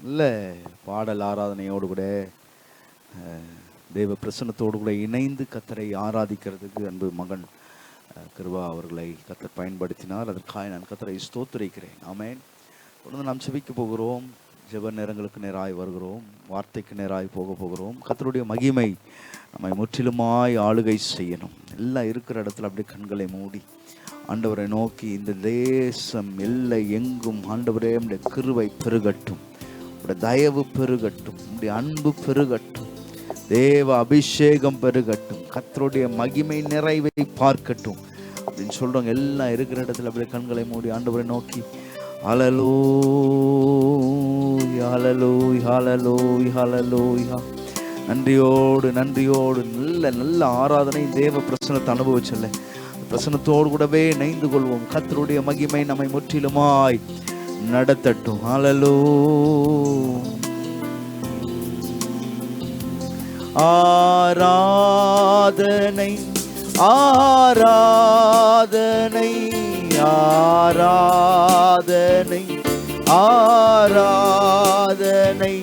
இல்லை பாடல் ஆராதனையோடு கூட தேவ பிரசன்னத்தோடு கூட இணைந்து கர்த்தரை ஆராதிக்கிறதுக்கு அன்பு மகன் கிருபா அவர்களை கர்த்தர் பயன்படுத்தினார். அதற்காக நான் கர்த்தரை ஸ்தோத்திரிக்கிறேன். ஆமென். தொடர்ந்து நாம் செபிக்க போகிறோம். ஜெப நேரங்களுக்கு நேராய் வருகிறோம். வார்த்தைக்கு நேராய் போகிறோம். கர்த்தருடைய மகிமை நம்மை முற்றிலுமாய் ஆளுகை செய்யணும். எல்லாம் இருக்கிற இடத்துல அப்படியே கண்களை மூடி ஆண்டவரை நோக்கி, இந்த தேசம் எல்லை எங்கும் ஆண்டவரே உம்முடைய கிருபை பெருகட்டும், உம்முடைய தயவு பெருகட்டும், உம்முடைய அன்பு பெருகட்டும், தேவ அபிஷேகம் பெருகட்டும், கர்த்தருடைய மகிமை நிறைவை பார்க்கட்டும் அப்படின்னு சொல்றவங்க எல்லாம் இருக்கிற இடத்துல அப்படியே கண்களை மூடி ஆண்டவரை நோக்கி ஹல்லேலூயா ஹல்லேலூயா ஹல்லேலூயா ஹல்லேலூயா நன்றியோடு நல்ல ஆராதனை தேவ பிரசன்னத்தை அனுபவிச்சல்ல, பிரசன்னத்தோடு கூடவே இணைந்து கொள்வோம். கர்த்தருடைய மகிமை நம்மை முற்றிலுமாய் நடத்தட்டும். ஹல்லேலூயா. ஆராதனை ஆராதனை ஆராதனை ஆராதனை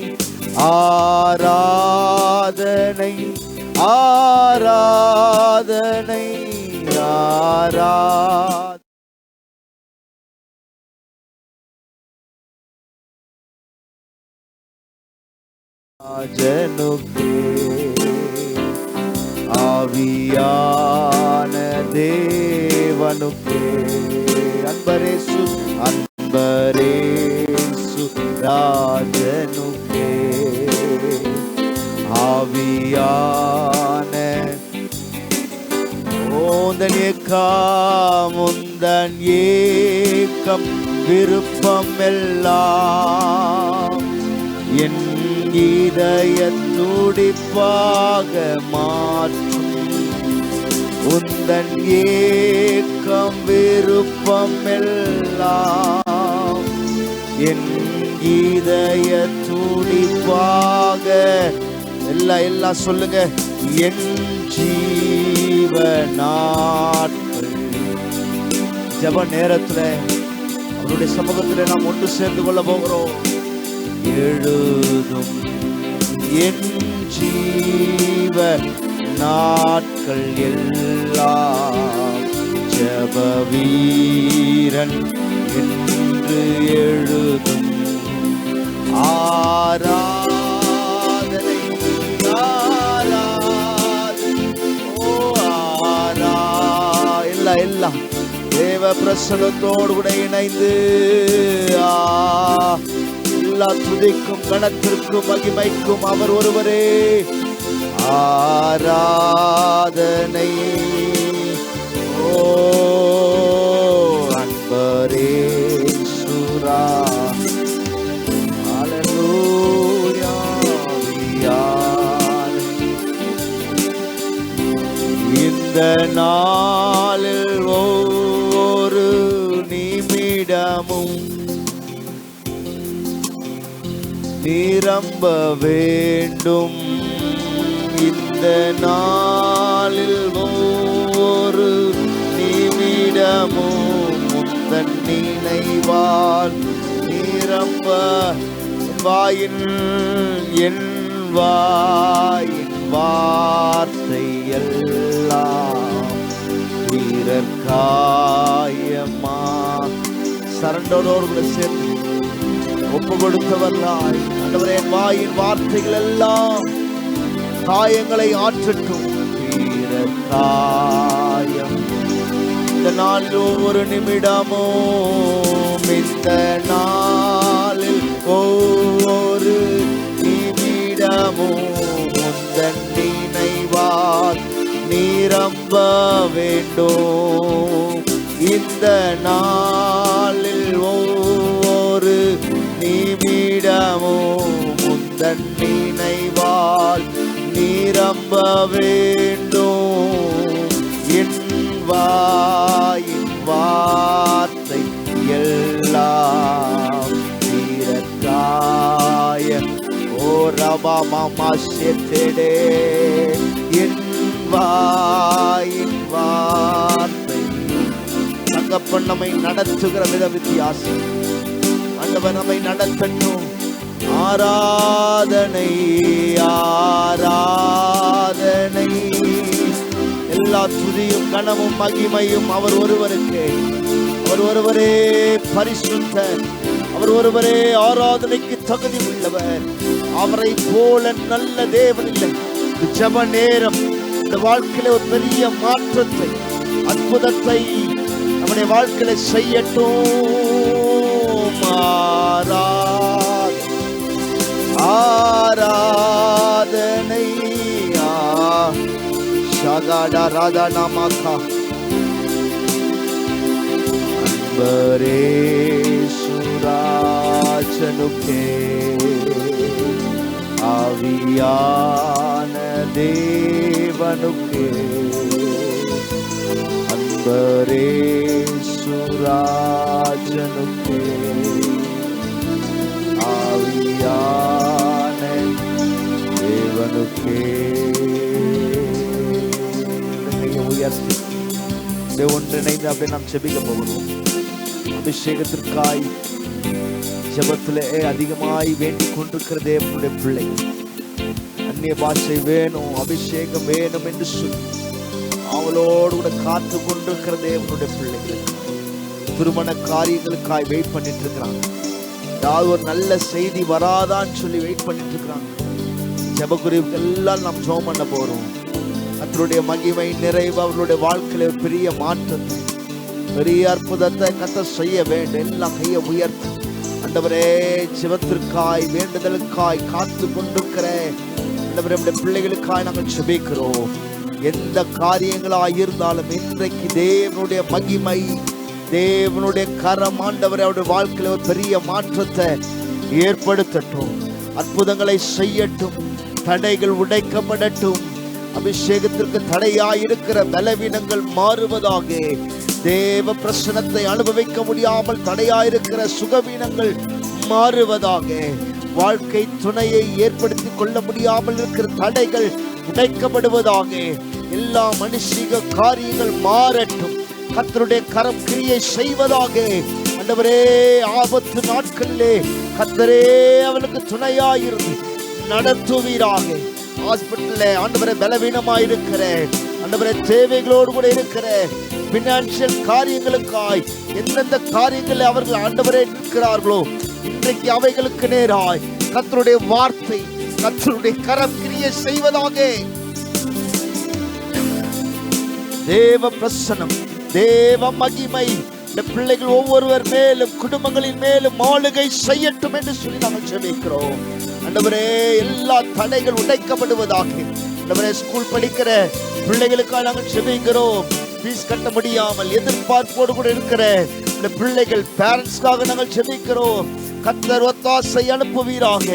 ஆராதனை ஆராதனை ஜனுக்கே ஆவியான தேவனுக்கே அன்பரேசு ராஜனுக்கே ஆவியான ஓந்தன் ஏக்கம் விருப்பம் எல்லாம் என் இதய துடிப்பாக மாற்றும். உந்தன் ஏக்கம் விருப்பம் எல்லாம் என் இதய துடிப்பாக எல்லாம் சொல்லுங்க. என் ஜீவ நாட்கள் ஜெப நேரத்துல அவருடைய சமூகத்துல நாம் ஒன்று சேர்ந்து கொள்ள போகிறோம். எழுதும் என் ஜீவ நாட்கள் எல்லாம் ஜெப வீரன் என்று எழுதும். ஆராதனை ஆராதனை ஓ எல்லாம் தேவ பிரசன்னத்தோடு கூட இணைந்து எல்லா துதிக்கும் கணத்திற்கும் மகிமைக்கும் அவர் ஒருவரே. ஆராதனை ஓ அன்பரே சுரா ஹல்லேலூயா. இந்த நாளில் ஒவ்வொரு நிமிடமும் நிரம்ப வேண்டும். இந்த நாளில் ஒவ்வொரு நிமிடமும் உந்தன் நினைவால் நிரம்ப. என் வாயின் வார்த்தை எல்லாம் வீரர்காயமா சரண்டோடு சேர்ந்து ஒப்பு கொடுத்தவர்களாய் ஆண்டவரே, என் வாயின் வார்த்தைகள் எல்லாம் காயங்களை ஆற்றட்டும். வீரர்காயம் இந்த நாளில் ஒவ்வொரு நிமிடமும் இந்த நாளில் ஒவ்வொரு நிமிடமும் உந்தன் நினைவால் நிரம்ப வேண்டும். இந்த நாளில் ஒவ்வொரு நிமிடமும் உந்தன் நினைவால் நிரம்ப வேண்டும். என் வாயின் வார்த்தை எல்லாம் தீரக்காய ஓ ரபா மாமா சேத்தேடே. என் வாயின் வார்த்தை தகப்பன் நம்மை நடத்துகிற வித வித்தியாசம். ஆண்டவர் நம்மை நடத்தட்டும். ஆராதனை ஆராதனை. எல்லா துதியும் கனமும் மகிமையும் அவர் ஒருவருக்கே. அவர் ஒருவரே பரிசுத்தர். அவர் ஒருவரே ஆராதனைக்கு தகுதி உள்ளவர். அவரை போல நல்ல தேவன் இல்லை. ஜெப நேரம் இந்த வாழ்க்கையில ஒரு பெரிய மாற்றத்தை, அற்புதத்தை நம்முடைய வாழ்க்கையில செய்யட்டும். ஆராதனை ஷகடா ராதா நாமகா அன்பரே சுராஜனுக்கே ஆவியான தேவனுக்கே. அன்பரே சுராஜனுக்கே ஆவியான தேவனுக்கே. உயர்த்தி ஒன்றிணைந்து அப்படி நாம் செபிக்க போகிறோம். அபிஷேகத்திற்காய் ஜெபத்திலே அதிகமாய் வேண்டிக் கொண்டிருக்கிற தேவனுடைய பிள்ளை, அந்நிய பாஷை வேணும், அபிஷேகம் வேணும் என்று சொல்லி அவளோடு கூட காத்து கொண்டிருக்கிற தேவனுடைய பிள்ளைகள் திருமண காரியங்களுக்காய் வெயிட் பண்ணிட்டு இருக்கிறாங்க. ஏதாவது ஒரு நல்ல செய்தி வராதான்னு சொல்லி வெயிட் பண்ணிட்டு இருக்கிறாங்க. ஜெபக்குறிவுகள் எல்லாம் நாம் ஜெபம் பண்ண போறோம். கர்த்தருடைய மகிமை நிறைவு அவர்களுடைய வாழ்க்கையில பெரிய மாற்றத்தை, பெரிய அற்புதத்தை கர்த்தர் செய்ய வேண்டும். எல்லாம் கையை உயர்த்தி ஆண்டவரே ஜெபத்திற்காய் வேண்டுதலுக்காய் காத்து கொண்டிருக்கிற ஆண்டவரே நம்முடைய பிள்ளைகளுக்காய் நாங்கள் ஜெபிக்கிறோம். எந்த காரியங்களாக இருந்தாலும் இன்றைக்கு தேவனுடைய மகிமை, தேவனுடைய கரம் ஆண்டவரே அவருடைய வாழ்க்கையில ஒரு பெரிய மாற்றத்தை ஏற்படுத்தட்டும். அற்புதங்களை செய்யட்டும். தடைகள் உடைக்கப்படட்டும். அபிஷேகத்திற்கு தடையாயிருக்கிற பலவீனங்கள் மாறுவதாக. தேவ பிரசனத்தை அனுபவிக்க முடியாமல் தடையாயிருக்கிற சுகவீனங்கள் மாறுவதாக. வாழ்க்கை துணையை ஏற்படுத்தி கொள்ள முடியாமல் இருக்கிற தடைகள் உடைக்கப்படுவதாக. எல்லா மனுஷிக காரியங்கள் மாறட்டும். கர்த்தருடைய கரம் கிரியை செய்வதாக. ஆண்டவரே ஆபத்து நாட்களிலே கர்த்தரே அவளுக்கு துணையாயிருந்து நடத்துவீராக. ஹாஸ்பிட்டல்ல ஆண்டவரே பலவீனமாயிருக்கிற ஆண்டவரே தேவைகளோடு கூட இருக்கிற பினான்சியல் காரியங்களுக்காய் எந்தெந்த காரியங்களில் அவர்கள் ஆண்டவரே இருக்கிறார்களோ இன்றைக்கு அவைகளுக்கு நேராய் கர்த்தருடைய வார்த்தை, கர்த்தருடைய கரம் கிரியை செய்வதாக. தேவ பிரசன்னம், தேவ மகிமை இந்த பிள்ளைகள் ஒவ்வொருவர் மேலும் குடும்பங்களின் மேலும் ஆளுகை செய்யட்டும் என்று சொல்லி நாங்கள் ஜெபிக்கிறோம். ஆண்டவரே எல்லா தடைகள் உடைக்கப்படுவதாக. ஆண்டவரே ஸ்கூல் படிக்கிற பிள்ளைகளுக்காக நாங்கள் ஜெபிக்கிறோம். ஃபீஸ் கட்ட முடியாமல் எதிர்பார்ப்போடு கூட இருக்கிற இந்த பிள்ளைகள் பேரண்ட்ஸ்க்காக நாங்கள் ஜெபிக்கிறோம். கர்த்தர் ஒத்தாசை அனுப்புவீராக.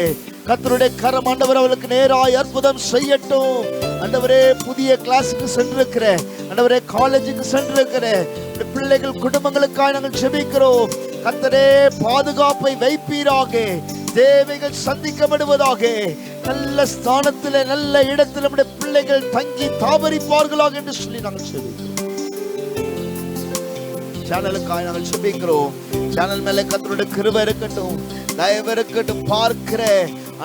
கர்த்தருடைய கரம் ஆண்டவர் அவளுக்கு நேராய் அற்புதம் செய்யட்டும். ஆண்டவரே புதிய கிளாஸுக்கு சென்றிருக்கிற ஆண்டவரே காலேஜுக்கு சென்றிருக்கிற பிள்ளைகள் குடும்பங்களுக்காக நாங்கள் ஜெபிக்கிறோம். கர்த்தரே பாதுகாப்பை வைப்பீராக. தேவைகள் சந்திக்கப்படுவதாக. நல்ல ஸ்தானத்தில் நல்ல இடத்தில் நம்முடைய பிள்ளைகள் தங்கி தாபரிப்பார்களாக என்று சொல்லி நாங்கள் ஜெபிக்கிறோம். சேனலுக்காக நாங்கள் ஜெபிக்கிறோம். சேனல் மேல கர்த்தருடைய கிருபை இருக்கட்டும், தயவு இருக்கட்டும். பார்க்கிற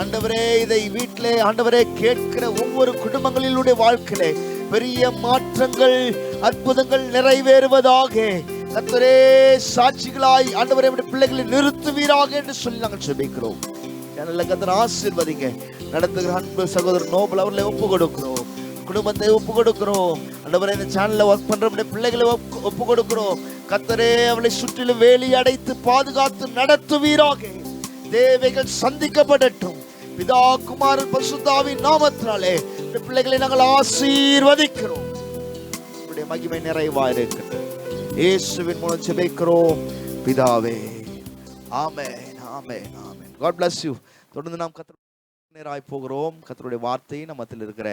ஆண்டவரே இதை வீட்டிலே ஆண்டவரே கேட்கிற ஒவ்வொரு குடும்பங்களிலுடைய வாழ்க்கையிலே பெரிய மாற்றங்கள் அற்புதங்கள் நிறைவேறுவதாக. கர்த்தரே சாட்சிகளாய் ஆண்டவரே பிள்ளைகளை நிறுத்துவீராக என்று சொல்லி நாங்கள் ஜெபிக்கிறோம். சேனல்ல கர்த்தர் ஆசீர்வதிங்க. நடத்துகிற அன்பு சகோதரர் நோபல் அவர்களை ஒப்பு கொடுக்கிறோம். குடும்பத்தை ஒப்பு கொடுக்கிறோம். ஆண்டவரே இந்த சேனல்ல ஒர்க் பண்ற பிள்ளைகளை ஒப்பு கொடுக்கிறோம். கர்த்தரே அவளை சுற்றிலும் வேலி அடைத்து பாதுகாத்து நடத்துவீராக. தேவைகள் சந்திக்கப்படட்டும். பிதா குமாரன் பரிசுத்தாவின் நாமத்தினாலே இந்த பிள்ளைகளை நாங்கள் ஆசீர்வதிக்கிறோம். உம்முடைய மகிமை நிறைவாயிருக்கட்டும். இயேசுவின் மூலம் ஜெபிக்கிறோம் பிதாவே. ஆமென், ஆமென், ஆமென். God bless you. தொடர்ந்து நாம் நேராய் போகிறோம். கர்த்தருடைய வார்த்தையை நம்ம மத்தியில் இருக்கிற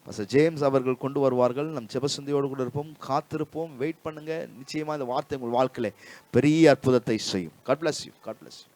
பாஸ்டர் ஜேம்ஸ் அவர்கள் கொண்டு வருவார்கள். நம் ஜெபசந்தியோடு கூட இருப்போம், காத்திருப்போம், வெயிட் பண்ணுங்க. நிச்சயமா இந்த வார்த்தை உங்கள் வாழ்க்கையில பெரிய அற்புதத்தை செய்யும். God bless you. God bless you.